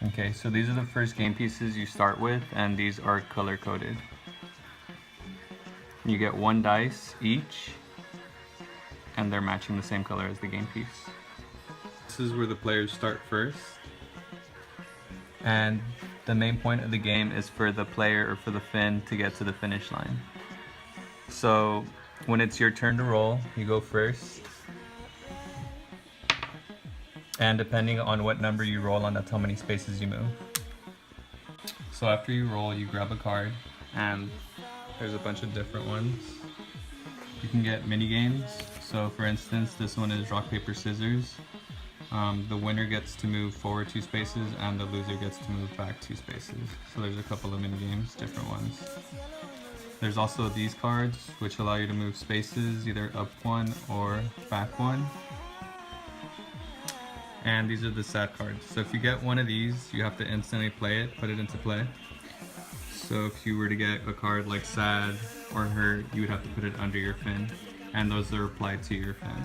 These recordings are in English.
Okay, so these are the first game pieces you start with, and these are color coded. You get 1 dice each, and they're matching the same color as the game piece. This is where the players start first. And the main point of the game is for the player or for the fin to get to the finish line. So when it's your turn to roll, you go first. And depending on what number you roll on, that's how many spaces you move. So after you roll, you grab a card, and there's a bunch of different ones. You can get mini games. So for instance, this one is rock, paper, scissors. The winner gets to move forward 2 spaces, and the loser gets to move back 2 spaces. So there's a couple of mini games, different ones. There's also these cards, which allow you to move spaces, either up 1 or back 1. And these are the sad cards. So if you get one of these, you have to instantly play it, put it into play. So if you were to get a card like sad or hurt, you would have to put it under your fin, and those are applied to your fin.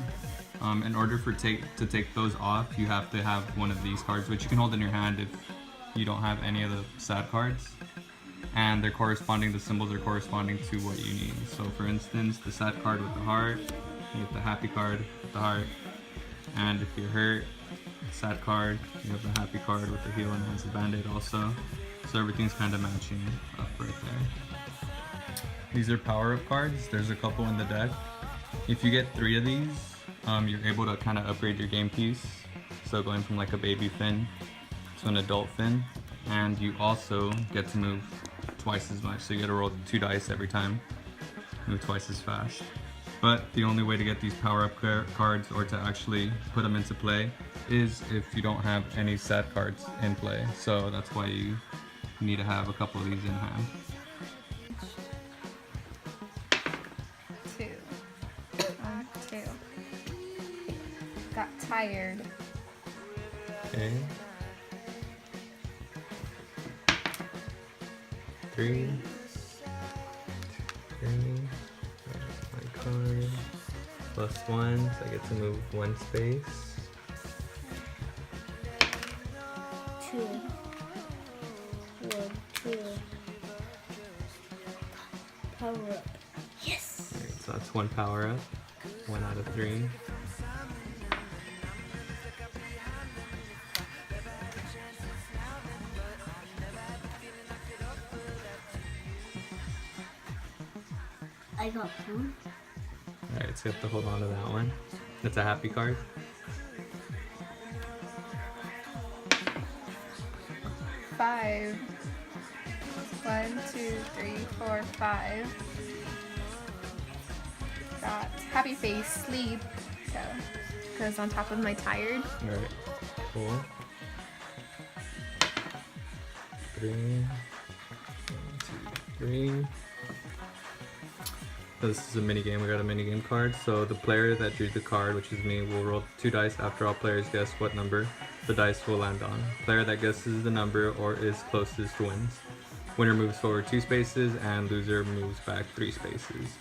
In order to take those off, you have to have one of these cards, which you can hold in your hand if you don't have any of the sad cards. And they're corresponding, the symbols are corresponding to what you need. So for instance, the sad card with the heart, you get the happy card with the heart. And if you're hurt, sad card, you have the happy card with the heel and has a band-aid also. So everything's kind of matching up right there. These are power-up cards. There's a couple in the deck. If you get 3 of these, you're able to kind of upgrade your game piece. So going from like a baby fin to an adult fin. And you also get to move twice as much. So you get to roll 2 dice every time, move twice as fast. But the only way to get these power-up cards, or to actually put them into play, is if you don't have any sad cards in play. So that's why you need to have a couple of these in hand. 2. 2. Got tired. Okay. 3. 3. My card. +1, so I get to move 1 space. 2. 1, 2. Power up. Yes! Right, so that's 1 power up. 1 out of 3. I got 1. Alright, so you have to hold on to that one. That's a happy card. 5. 1, 2, 3, 4, 5. Got happy face, sleep. So goes on top of my tired. Alright, 4. 3. 1, 2, 3. So this is a mini game. We got a mini game card. So the player that drew the card, which is me, will roll 2 dice after all players guess what number the dice will land on. Player that guesses the number or is closest wins. Winner moves forward 2 spaces, and loser moves back 3 spaces.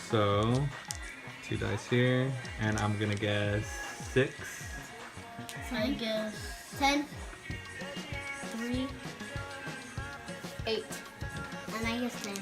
So 2 dice here, and I'm gonna guess 6. I guess 10. 3. 8. And I guess 10.